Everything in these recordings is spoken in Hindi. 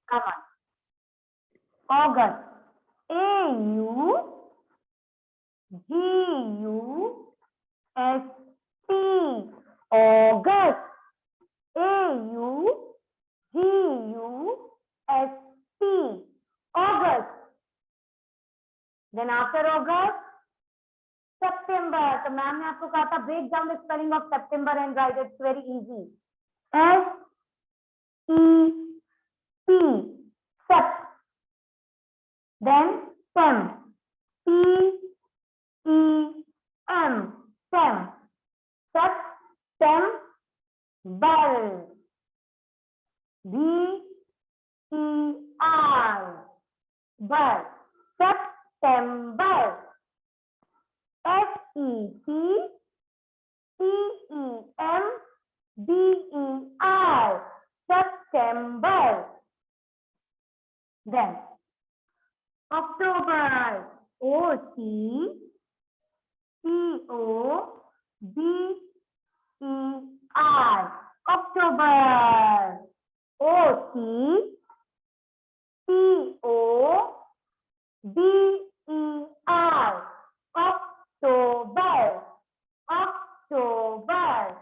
Come on. August. A-U-G-U-S-T. August. A-U-G-U-S-T. August. Then after August, September. तो मैम ने आपको कहा था break down the spelling of September and write it very easy. S-E-P. Sep. Then Sem. T-E-M. Sem. Sep. Sem. Bell. B-E-R. Bell. September. S-E-P-T-E-M-B-E-R. September. Then October. O-C-T-O-B-E-R. October. O-C-T-O-B-E-R. October. October.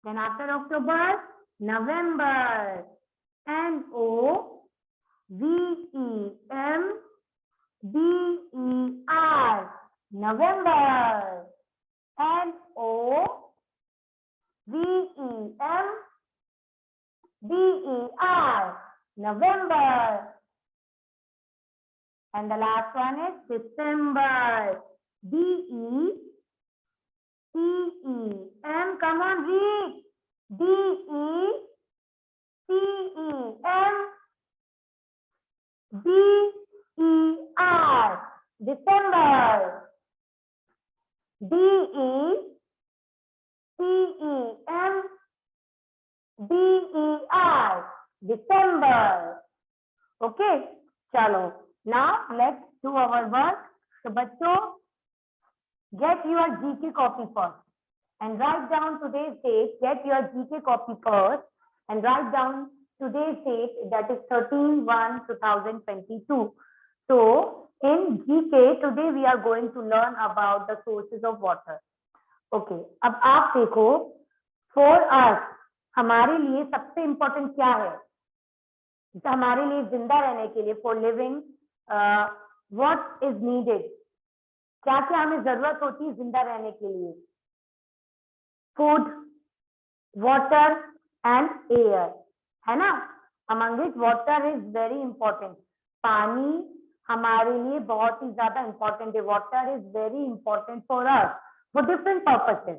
Then after October, November. N-O-V-E-M-B-E-R. November. N-O-V-E-M-B-E-R. November. And the last one is December. D-E-C-E-M. Come on, read. D-E-C-E-M-B-E-R. December. D-E-C-E-M-B-E-R. December. Okay. Chalo. Now let's do our work. So बच्चों, get your GK copy first and write down today's date. Get your GK copy first and write down today's date, that is 13/1/2022. So in GK today we are going to learn about the sources of water. Okay. अब आप देखो, for us हमारे लिए सबसे इम्पोर्टेंट क्या है? हमारे लिए जिंदा रहने के लिए, for living, what is needed? क्या क्या हमें जरूरत होती है जिंदा रहने के लिए? फूड, वाटर एंड एयर, है ना? Among it water is very important. पानी हमारे लिए बहुत ही ज्यादा इंपॉर्टेंट है. Water is very important for us for different purposes.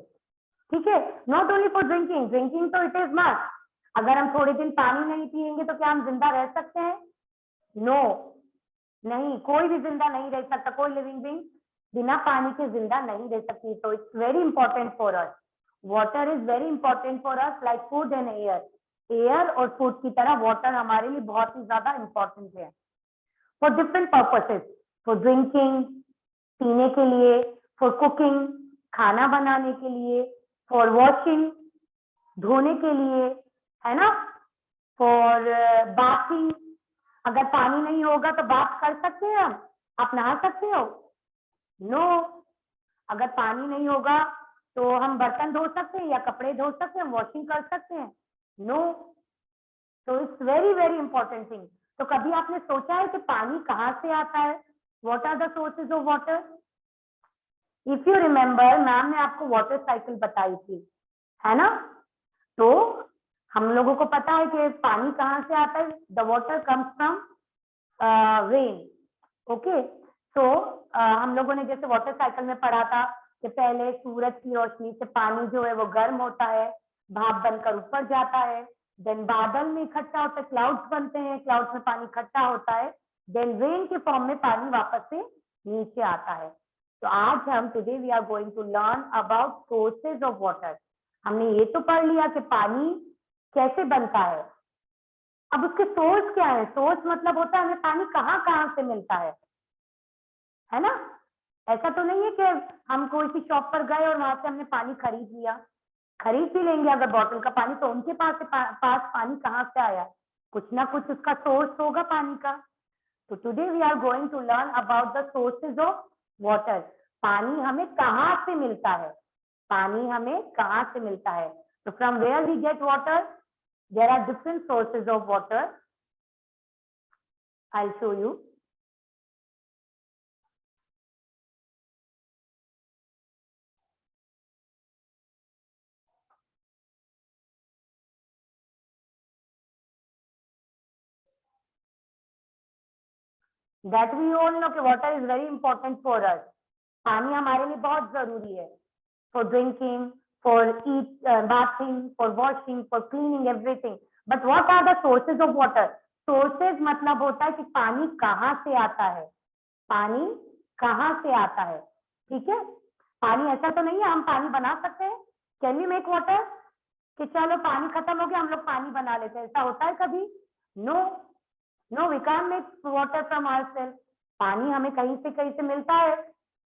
ठीक है, not only for drinking. Drinking तो इट इज मस्ट. अगर हम थोड़े दिन पानी नहीं पिएंगे तो क्या हम जिंदा रह सकते हैं? नो, नहीं. कोई भी जिंदा नहीं रह सकता. कोई लिविंग बीइंग बिना पानी के जिंदा नहीं रह सकती. तो it's very important for us. Water is very important for us like food and air. Air और फूड की तरह वाटर हमारे लिए बहुत ही ज्यादा इंपॉर्टेंट है for different purposes. For drinking, पीने के लिए, फॉर कुकिंग, खाना बनाने के लिए, फॉर वॉशिंग, धोने के लिए, है ना? For bathing. अगर पानी नहीं होगा तो बात कर सकते हैं हम? आप नहा सकते हो? नो. अगर पानी नहीं होगा तो हम बर्तन धो सकते हैं या कपड़े धो सकते हैं, वॉशिंग कर सकते हैं? नो. तो it's very very important thing. तो कभी आपने सोचा है कि पानी कहाँ से आता है? What are the sources of water? If you remember, ma'am ने आपको वाटर साइकिल बताई थी, है ना? तो हम लोगों को पता है कि पानी कहाँ से आता है. The water comes from rain. Okay. तो हम लोगों ने जैसे वाटर साइकिल में पढ़ा था कि पहले सूरज की रोशनी से पानी जो है वो गर्म होता है, भाप बनकर ऊपर जाता है, देन बादल में इकट्ठा होता है, क्लाउड्स बनते हैं, क्लाउड्स में पानी इकट्ठा होता है, देन रेन के फॉर्म में पानी वापस से नीचे आता है. तो आज हम today we are going to learn about sources of water. हमने ये तो पढ़ लिया कि पानी कैसे बनता है. अब उसके सोर्स क्या है? सोर्स मतलब होता है हमें पानी कहाँ कहाँ से मिलता है ना? ऐसा तो नहीं है कि हम कोई सी शॉप पर गए और वहां से हमने पानी खरीद लिया. खरीद भी लेंगे अगर बॉटल का पानी, तो उनके पास पानी कहाँ से आया? कुछ ना कुछ उसका सोर्स होगा पानी का। तो today we are going to learn about the sources of water. पानी हमें कहाँ से मिलता है, पानी हमें कहाँ से मिलता है। तो from where we get water, there are different sources of water. I show you. That we all know कि water is very important for us. पानी हमारे लिए बहुत जरूरी है, for drinking, for eat, bathing, for washing, for cleaning, everything. But what are the sources of water? Sources मतलब होता है कि पानी कहाँ से आता है, पानी कहाँ से आता है। ठीक है, पानी ऐसा तो नहीं है हम पानी बना सकते हैं। Can we make water? कि चलो पानी खत्म हो गया हम लोग पानी बना लेते हैं, ऐसा होता है कभी? No, no, we can make water from ourselves. पानी हमें कहीं से मिलता है।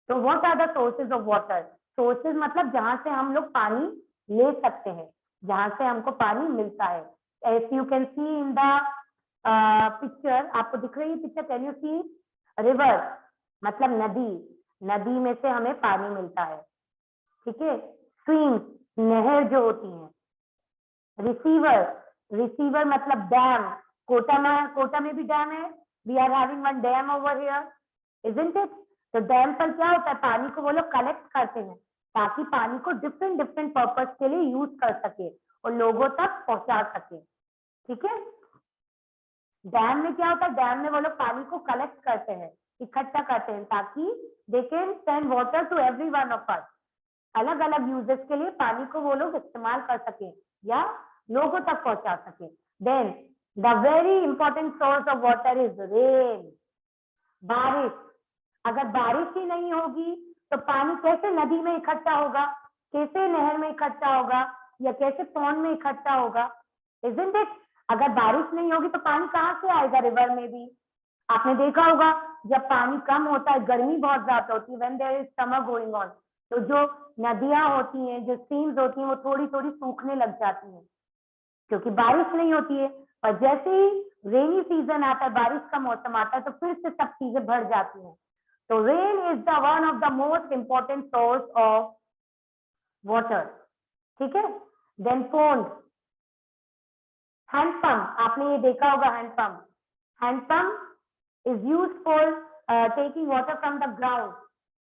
तो what are the sources of water? Sources मतलब जहां से हम लोग पानी ले सकते हैं, जहां से हमको पानी मिलता है। As you can see in the picture, आपको दिख रही है picture, can you see? River मतलब नदी, नदी में से हमें पानी मिलता है। ठीक है, स्ट्रीम नहर जो होती है। रिसीवर, रिसीवर मतलब डैम, कोटा में भी डैम है। We are having one dam over here, isn't it? तो डैम पर क्या होता है, पानी को वो लोग कलेक्ट करते हैं ताकि पानी को डिफरेंट डिफरेंट पर्पज के लिए यूज कर सके और लोगों तक पहुंचा सके। ठीक है, डैम में क्या होता है, डैम में वो लोग पानी को कलेक्ट करते हैं, इकट्ठा करते हैं ताकि they can send water to every one of us. अलग अलग यूजेस के लिए पानी को वो लोग इस्तेमाल कर सके या लोगों तक पहुंचा सके। Then the very important source of water is rain, बारिश। अगर बारिश ही नहीं होगी तो पानी कैसे नदी में इकट्ठा होगा, कैसे नहर में इकट्ठा होगा, या कैसे पौंड में इकट्ठा होगा? Isn't it? अगर बारिश नहीं होगी तो पानी कहाँ से आएगा? रिवर में भी आपने देखा होगा जब पानी कम होता है, गर्मी बहुत ज्यादा होती है, when there is summer going on, तो जो नदियां होती हैं, जो स्ट्रीम्स होती हैं, वो थोड़ी थोड़ी सूखने लग जाती हैं क्योंकि बारिश नहीं होती है। और जैसे ही रेनी सीजन आता है, बारिश का मौसम आता है, तो फिर से सब चीजें भर जाती हैं। तो rain is the one of the most important source of water. ठीक है, देन पोन्ड, हैंडपंप, आपने ये देखा होगा hand pump. Hand pump is use for taking water from the ground,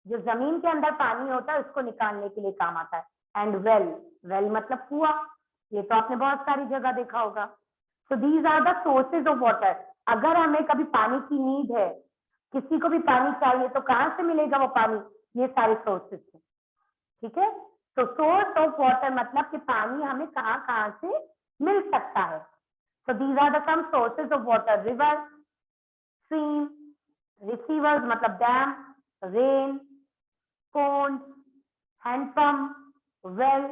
जो जमीन के अंदर पानी होता है उसको निकालने के लिए काम आता है। एंड वेल, वेल मतलब कुआं, ये तो आपने बहुत सारी जगह देखा होगा। तो these are the sources of water. अगर हमें कभी पानी की नीड है, किसी को भी पानी चाहिए, तो कहाँ से मिलेगा वो पानी? ये सारे सोर्सेज से। ठीक है, तो सोर्स ऑफ वाटर मतलब कि पानी हमें कहाँ कहाँ से मिल सकता है। So these are the some sources of water: river, stream, receivers मतलब dam, rain, pond, hand pump, well.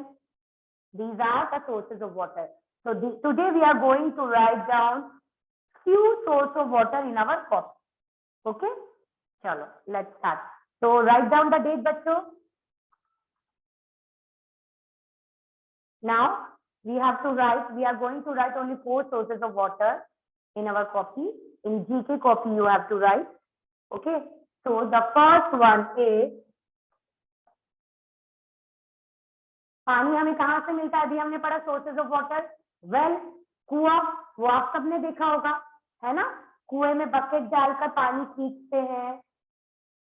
These are the sources of water. So today we are going to write down few sources of water in our copy. Okay? चलो, let's start. So write down the date, बच्चों. Now we are going to write only 4 sources of water in our copy. In GK copy you have to write. Okay, so the first one is, पानी हमें कहाँ से मिलता है? अभी हमने पढ़ा सोर्सेज ऑफ वाटर। वेल, कुआं, वो आप सबने देखा होगा, है ना? कुएं में बकेट डालकर पानी खींचते हैं।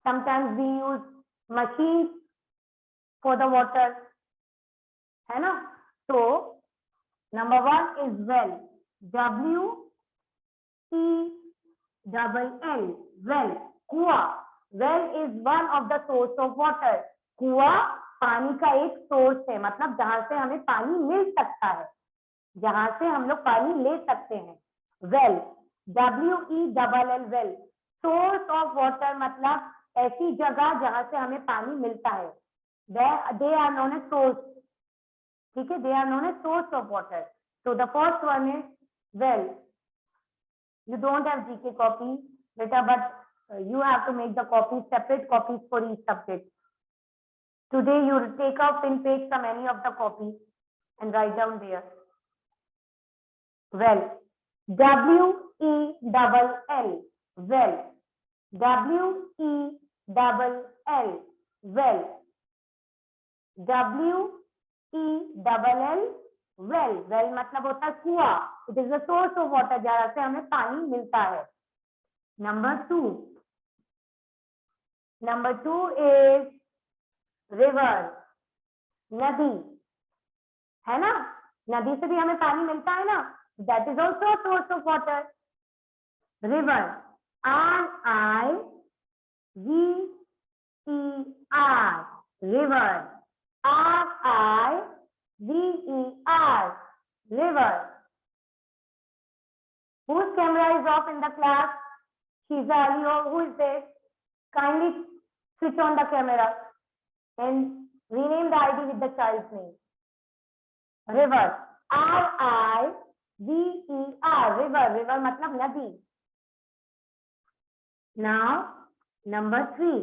Sometimes we use machine for the water, है ना? तो number 1 is well, WELL, well, कुआं। Well is one of the source of water. कुआं पानी का एक सोर्स है, मतलब जहां से हमें पानी मिल सकता है, जहां से हम लोग पानी ले सकते हैं। Well, WELL, well, source of water मतलब ऐसी जगह जहां से हमें पानी मिलता है। They are known as source. ठीक है, they are known as source of water. So the first one is well. You don't have GK copy, beta, but you have to make the copies, separate copies for each subject. Today you take out pen page from any of the copies and write down there. Well, WELL, well. WELL, well. WELL, well. well मतलब होता है कुआं. It is the source of water, जहां से हमें पानी मिलता है. नंबर टू इज रिवर, नदी, है ना. नदी से भी हमें पानी मिलता है ना. That is also source of water. River, RIVER, river. RIVER, river. Whose camera is off in the class? Shiza Ali, or who is there? Kindly switch on the camera and rename the ID with the child's name. River, RIVER, river. River मतलब नदी. Now, number three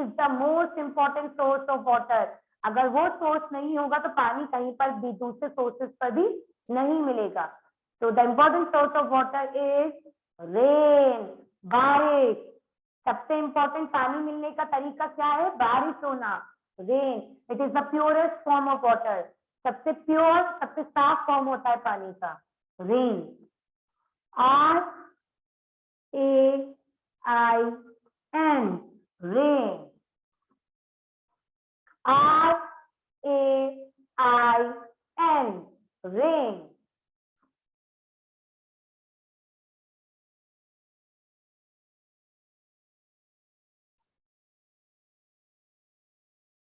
is the most important source of water. अगर वो सोर्स नहीं होगा तो पानी कहीं पर भी दूसरे सोर्सेस पर भी नहीं मिलेगा. So the important source of water is rain, बारिश. सबसे important पानी मिलने का तरीका क्या है? बारिश होना, rain. It is the purest form of water. सबसे प्योर, सबसे साफ फॉर्म होता है पानी का, rain. RAIN, rain. RAIN, rain.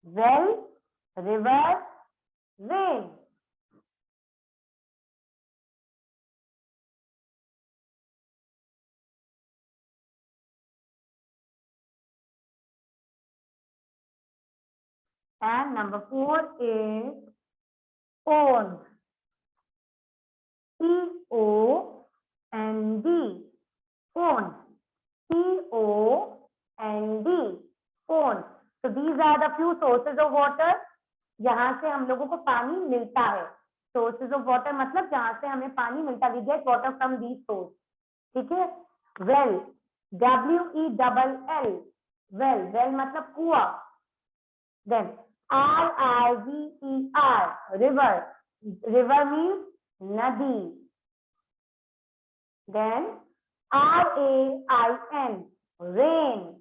Well, river, rain. And number 4 is pond. POND, pond. POND, pond. So these are the few sources of water जहां से हम लोगों को पानी मिलता है. Sources of water मतलब जहां से हमें पानी मिलता है. We get water from these sources. ठीक है. Well, WELL, well. well मतलब कुआं. Then RIVER, river. River means nadi. Then RAIN, rain.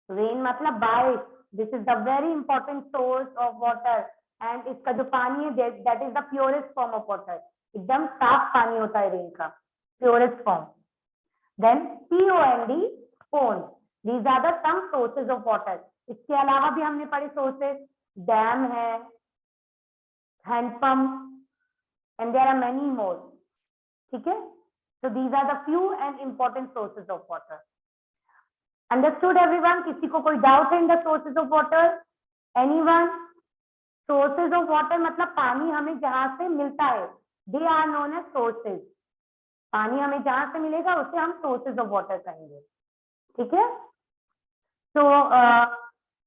Rain मतलब बारिश. This is the very important source of water. And इसका जो पानी है, that is the purest form of water. एकदम साफ पानी होता है रेन का, purest form. Then POND, pond. These are the some sources of water. इसके अलावा भी हमने पढ़े सोर्सेस, डैम है, handpump, and there are many more. ठीक है. So these are the few and important sources of water. Understood everyone? किसी को कोई डाउट है in the sources of water? Anyone? Sources of water मतलब पानी हमें जहां से मिलता है. They are known as sources. पानी हमें जहां से मिलेगा उसे हम sources of water कहेंगे. ठीक है. So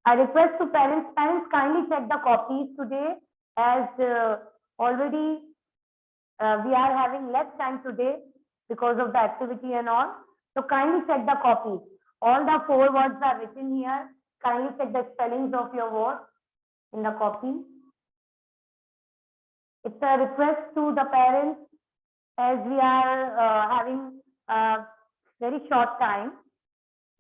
I request to parents kindly check the copies today, as already we are having less time today because of the activity and all. So kindly check the copies. All the 4 words are written here. Kindly check the spellings of your words in the copy. It's a request to the parents, as we are having very short time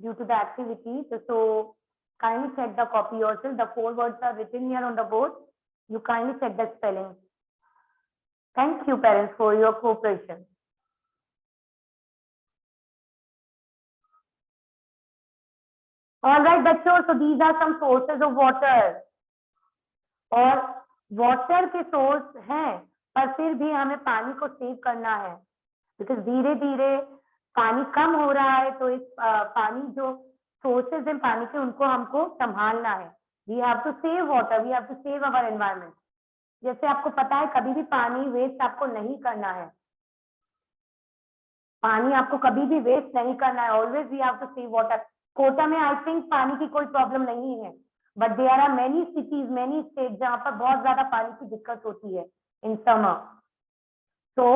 due to the activity. So kindly check the copy yourself. The 4 words are written here on the board. You kindly check the spelling. Thank you, parents, for your cooperation. All right, बच्चों. So these are some sources of water. और water के source हैं, पर फिर भी हमें पानी को सेव करना है, because धीरे धीरे पानी कम हो रहा है. तो इस पानी जो sources हैं पानी के, उनको हमको संभालना है. We have to save water. We have to save our environment. जैसे आपको पता है, कभी भी पानी वेस्ट आपको नहीं करना है. पानी आपको कभी भी वेस्ट नहीं करना है. Always we have to save water. Kota में आई थिंक पानी की कोई प्रॉब्लम नहीं है, but there are many cities, many state जहाँ पर बहुत ज्यादा पानी की दिक्कत होती है इन समर. तो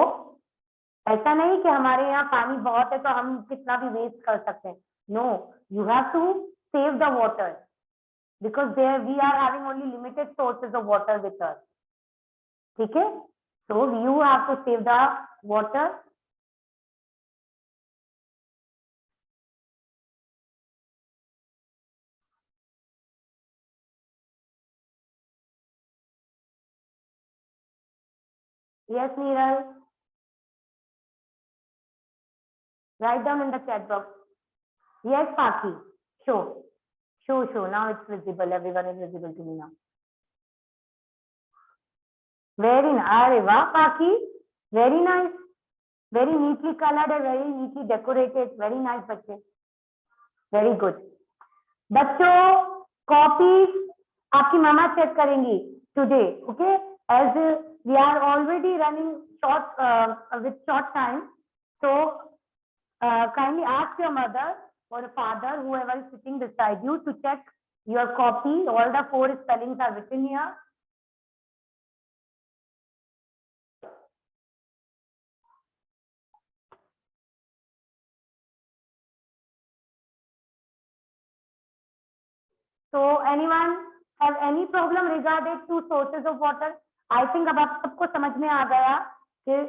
ऐसा नहीं कि हमारे यहाँ पानी बहुत है तो हम कितना भी वेस्ट कर सकते हैं. No, you have to save the water because there we are having only limited sources of water with us. ठीक है, so you have to save the water. Yes, Neeral, write down in the chat box. Yes, Paki, show now it's visible, everyone is visible to me now. Very nice. अरे वाह Paki, very nice, very neatly colored and very neatly decorated. Very nice बच्चे, very good. बच्चों कॉपीज आपकी मामा चेक करेंगी today. Okay, as we are already running short with short time, so kindly ask your mother or father, whoever is sitting beside you, to check your copy. All the 4 spellings are written here. So anyone have any problem regarding to sources of water? I think अब आप सबको समझ में आ गया कि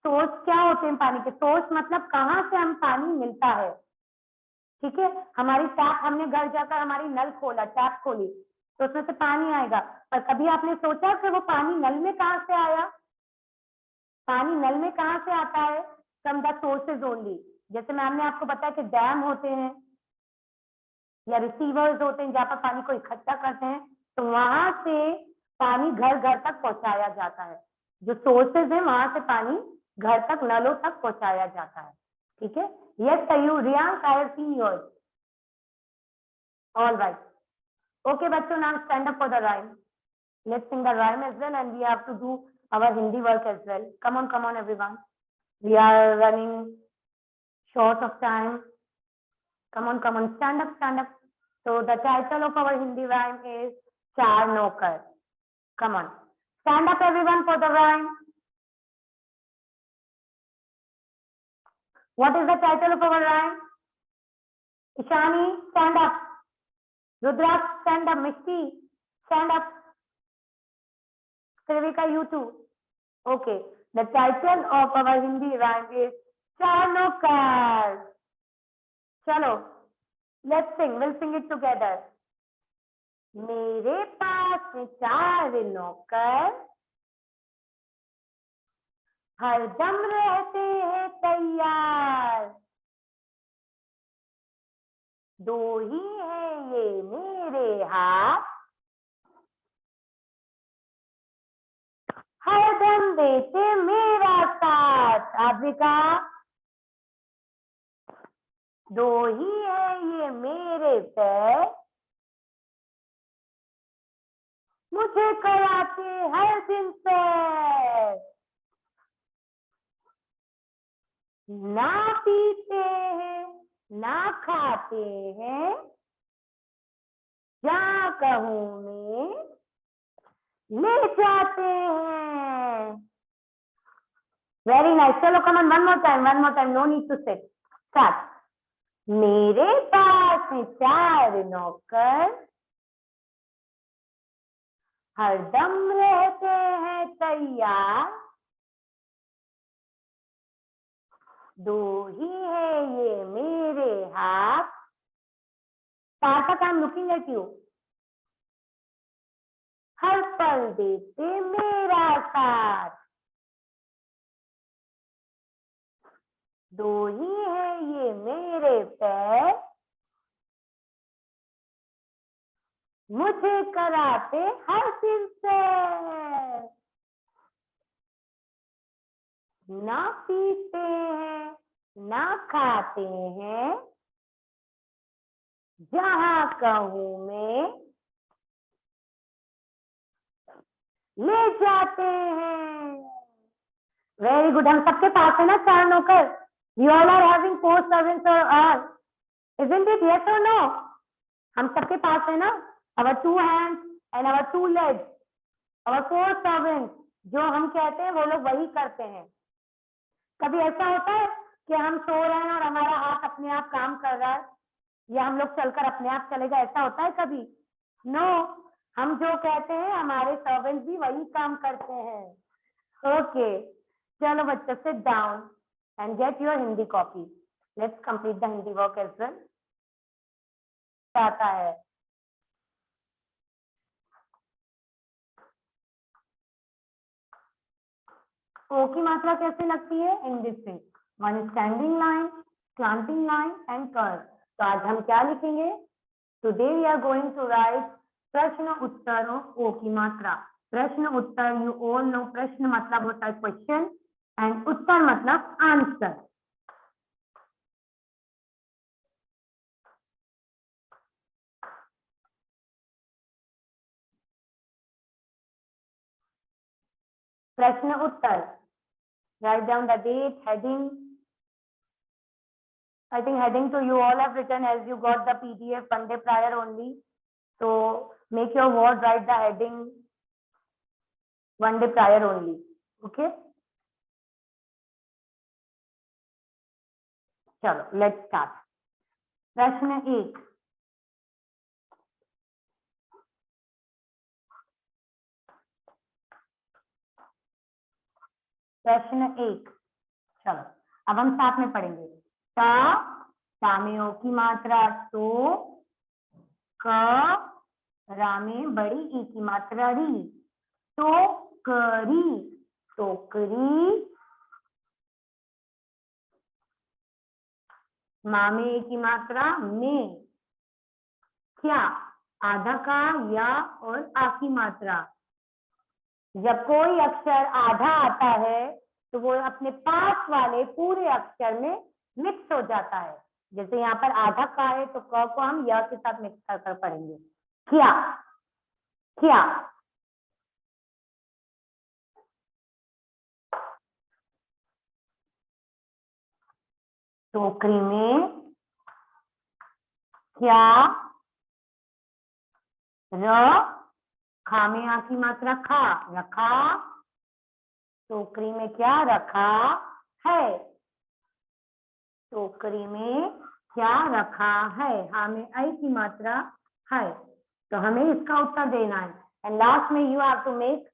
सोर्स क्या होते हैं पानी के. सोर्स मतलब कहाँ से हम पानी मिलता है. ठीक है, हमारी टैप, हमने घर जाकर हमारी नल खोला, टैप खोली तो उसमें से पानी आएगा. पर कभी आपने सोचा कि वो पानी नल में कहाँ से आया? पानी नल में कहाँ से आता है? From the sources only. जैसे मैम ने आपको बताया कि डैम होते हैं या रिसीवर्स होते हैं जहाँ पर पानी को इकट्ठा करते हैं, तो वहां से पानी घर घर तक पहुंचाया जाता है. जो सोर्सेज है वहां से पानी घर तक, नलों तक पहुंचाया जाता है. ठीक है, yes you Riyansh, I have seen yours. All right, okay बच्चों, now stand up for the rhyme. Let's sing the rhyme as well and we have to do our Hindi work as well. Come on everyone, we are running short of time. Come on, stand up. So the title of our Hindi rhyme is Char Nokar. Come on, stand up everyone for the rhyme. What is the title of our rhyme? Ishani, stand up. Rudrak, stand up. Mishti, stand up. Srivika, you too. Okay, the title of our Hindi rhyme is Char Nokar. Chalo, let's sing. We'll sing it together. मेरे पास 4 नौकर, हर दम रहते हैं तैयार. 2 ही है ये मेरे हाथ, हर दम देते मेरा साथ. आद्रिका, 2 ही है ये मेरे पैर, मुझे कराते हर दिन पैर. ना पीते हैं ना खाते हैं, जहाँ कहूँ में ले जाते हैं. Very nice. चलो come on, one more time, no need to sit. Start. मेरे पास 4 नौकर, हर दम रहते हैं तैयार. 2 ही है ये मेरे हाथ. Sarthak, I am looking at you. हर पल देते मेरा साथ. 2 ही है ये मेरे पैर, मुझे कराते हर दिन से. ना पीते हैं ना खाते हैं, जहाँ कहूँ में ले जाते हैं. Very good. हम सबके पास है ना 4 नौकर. You all are having 4 servants or all, isn't it? Yes or no? हम सबके पास है ना our 2 hands and our 2 legs, our 4 servants. जो हम कहते हैं वो लोग वही करते हैं. कभी ऐसा होता है कि हम सो रहे हैं और हमारा हाथ अपने आप काम कर रहा है, या हम लोग चलकर अपने आप चलेगा, ऐसा होता है कभी? नो, हम जो कहते हैं हमारे सर्वेंट्स भी वही काम करते हैं। ओके, चलो बच्चों, sit down and get your Hindi copy. Let's complete the Hindi work as well. आता है ओ की मात्रा कैसे लगती है? In this way, one standing line, slanting line and curve. तो आज हम क्या लिखेंगे? Today we are going to write प्रश्न उत्तर ओ की मात्रा। प्रश्न उत्तर, यू ऑल नो, प्रश्न मतलब होता है क्वेश्चन एंड उत्तर मतलब आंसर। प्रश्न उत्तर, write down the date, heading. I think heading to you all have written as you got the PDF one day prior only. So make your word, write the heading one day prior only. Okay. चलो, let's start. प्रश्न 1, प्रश्न 1। चलो, अब हम साथ में पढ़ेंगे। ता में ओ की मात्रा तो, क रा में बड़ी ई की मात्रा री, तो करी, टोकरी। मा में ए की मात्रा में, क्या आधा का या और आ की मात्रा। जब कोई अक्षर आधा आता है तो वो अपने पास वाले पूरे अक्षर में मिक्स हो जाता है। जैसे यहाँ पर आधा का है तो क को हम या के साथ मिक्स कर पढ़ेंगे। क्या, क्या। टोकरी में क्या, र, खा में आ की मात्रा खा, रखा। टोकरी में क्या रखा है? टोकरी में क्या रखा है? हाँ में आई की मात्रा है, तो हमें इसका उत्तर देना है। एंड लास्ट में you have to make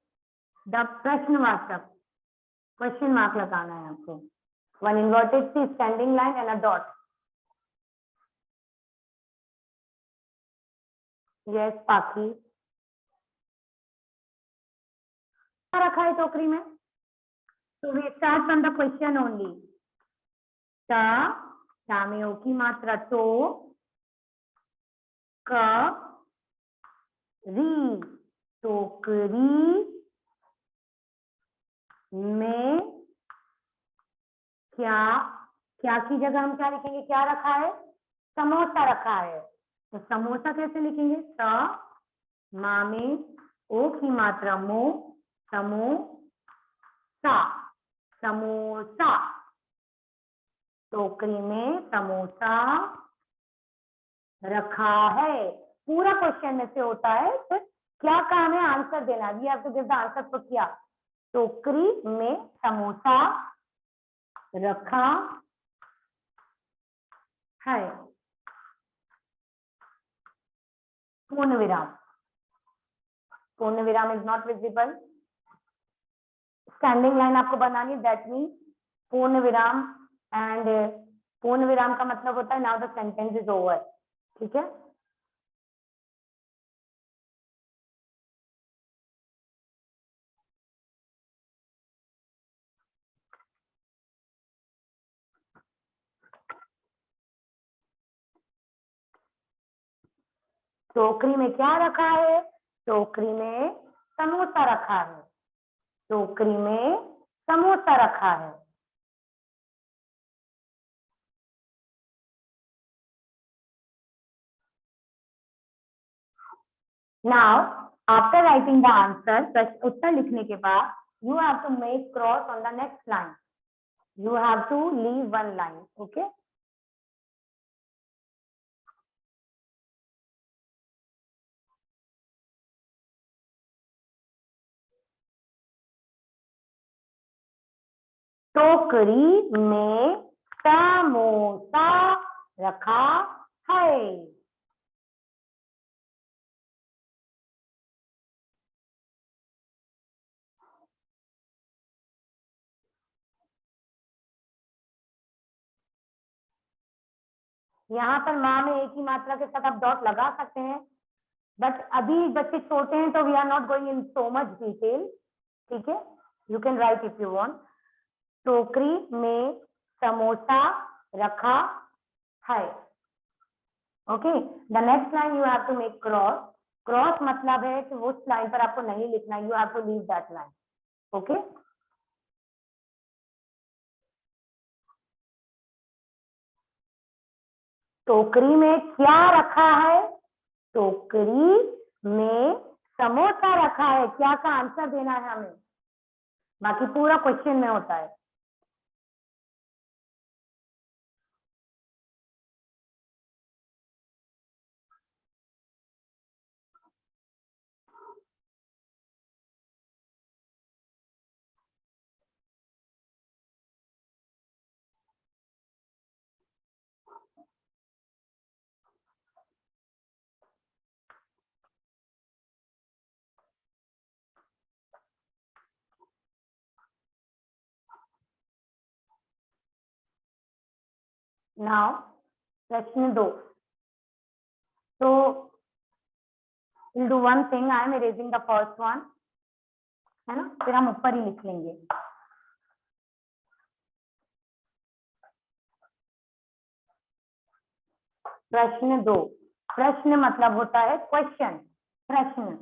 the प्रश्नवाचक, क्वेश्चन मार्क लगाना है आपको। One inverted C standing line and a dot. Yes Pakhi, क्या रखा है टोकरी में? तो we start from the question only. ता में ओ की मात्रा तो, क री, टोकरी में क्या, क्या की जगह हम क्या लिखेंगे? क्या रखा है? समोसा रखा है। तो समोसा कैसे लिखेंगे? स मा में ओ की मात्रा मो, समोसा, समोसा। टोकरी में समोसा रखा है। पूरा क्वेश्चन में से होता है, फिर क्या काम है? आंसर देना। We have to give the answer for क्या। टोकरी में समोसा रखा है। पूर्ण विराम, पूर्ण विराम is not visible. Standing line आपको बनानी, दैट मीन्स पूर्ण विराम। एंड पूर्ण विराम का मतलब होता है now the sentence is over. ठीक है, टोकरी में क्या रखा है? टोकरी में समोसा रखा है। टोकरी में समोसा रखा है। Now after writing the answer, उत्तर लिखने के बाद you have to make cross on the next line. You have to leave one line. Okay, टोकरी में समोसा रखा है। यहाँ पर माँ में एक ही मात्रा के साथ आप डॉट लगा सकते हैं, बट अभी बच्चे छोटे हैं तो we are not going in so much detail, ठीक है। You can write if you want. टोकरी में समोसा रखा है। Okay, the next line you have to make cross. Cross मतलब है कि उस लाइन पर आपको नहीं लिखना, you have to leave that line. Okay, टोकरी में क्या रखा है? टोकरी में समोसा रखा है। क्या का आंसर देना है हमें, बाकी पूरा क्वेश्चन में होता है। नाउ प्रश्न 2। तो we'll do one thing, I am erasing the first one, है ना, फिर हम ऊपर ही लिख लेंगे। प्रश्न 2, प्रश्न मतलब होता है क्वेश्चन, प्रश्न।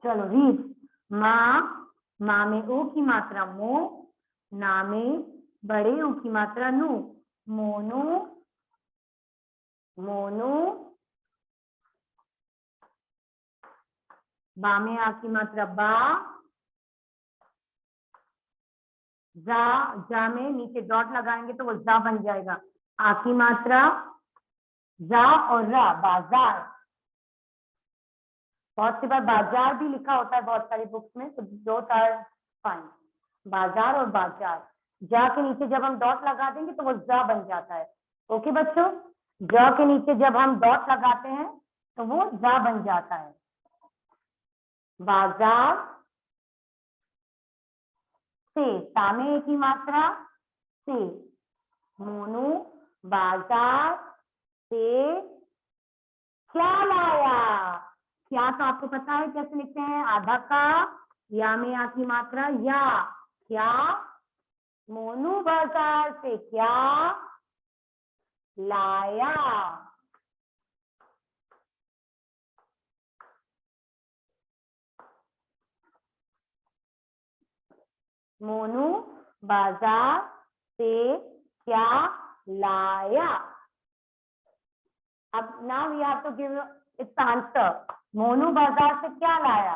चलो रीड। माँ, माँ में ओ की मात्रा मो, ना में बड़े ऊ की मात्रा नु, मोनू, मोनू, बा में आ की मात्रा बा, जा, जा में नीचे डॉट लगाएंगे तो वो जा बन जाएगा। आ की मात्रा जा और रा, बाजार। बहुत सी बार बाजार भी लिखा होता है बहुत सारी बुक्स में, तो बोथ आर फाइन, बाजार और बाजार। जा के नीचे जब हम डॉट लगा देंगे तो वो जा बन जाता है। ओके बच्चों, जा के नीचे जब हम डॉट लगाते हैं तो वो जा बन जाता है। बाजार से, सामे की मात्रा से, मोनू बाजार से क्या लाया। क्या तो आपको पता है कैसे लिखते हैं, आधा का, या में आ की मात्रा या, क्या, मोनू बाजार से क्या लाया। मोनू बाजार से क्या लाया। अब now we have to give its answer. Monu बाजार से क्या लाया?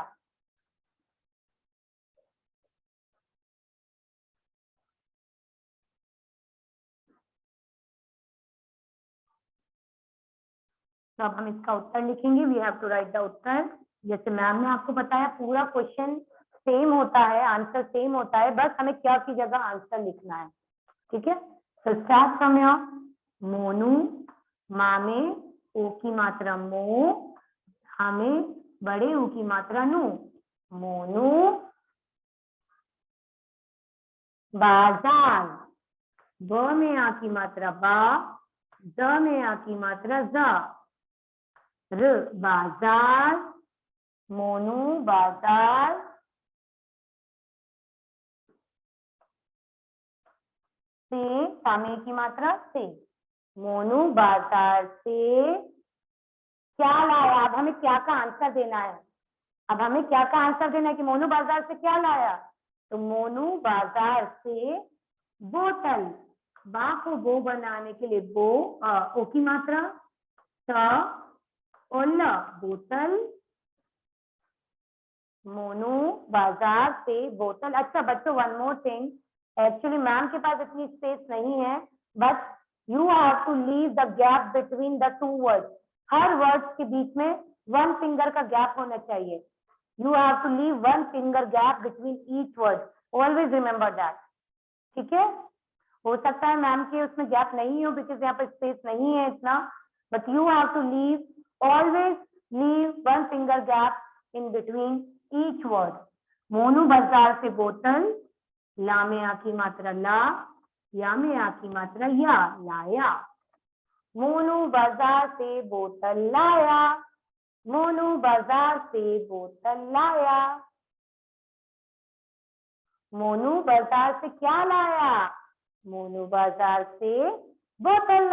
तो अब हम इसका उत्तर लिखेंगे। We have to write the uttar. जैसे मैम ने आपको बताया पूरा क्वेश्चन सेम होता है, आंसर सेम होता है, बस हमें क्या की जगह आंसर लिखना है। ठीक है, तो स्टार्ट फ्रॉम हियर। मोनू, माँ में ओ की मात्रा मो, हमें बड़े ऊ की मात्रा नु, मोनू बाजार, ब में आ की मात्रा बा, ज में आ की मात्रा जा, र बाजार, मोनू बाजार से, सामे की मात्रा से, मोनू बाजार से क्या लाया। अब हमें क्या का आंसर देना है, अब हमें क्या का आंसर देना है कि मोनू बाजार से क्या लाया। तो मोनू बाजार से बोतल, बा को बो बनाने के लिए बो, ओ की मात्रा, त और ल, बोतल, मोनू बाजार से बोतल। अच्छा बच्चों, one more thing, actually ma'am के पास इतनी स्पेस नहीं है, but you have to leave the gap between the two words. हर वर्ड्स के बीच में वन फिंगर का गैप होना चाहिए। You have to leave one finger gap between each word. Always remember that. ठीक है? हो सकता है मैम के उसमें गैप नहीं हो बिकॉज यहाँ पर स्पेस नहीं है इतना, but you have to leave always leave one finger gap in between each word. Monu बाजार से बोतल, ला में आ की मात्रा ला, या में आ की मात्रा या, लाया. मोनू बाजार से बोतल लाया, मोनू बाजार से बोतल लाया. मोनू बाजार से क्या लाया? मोनू बाजार से बोतल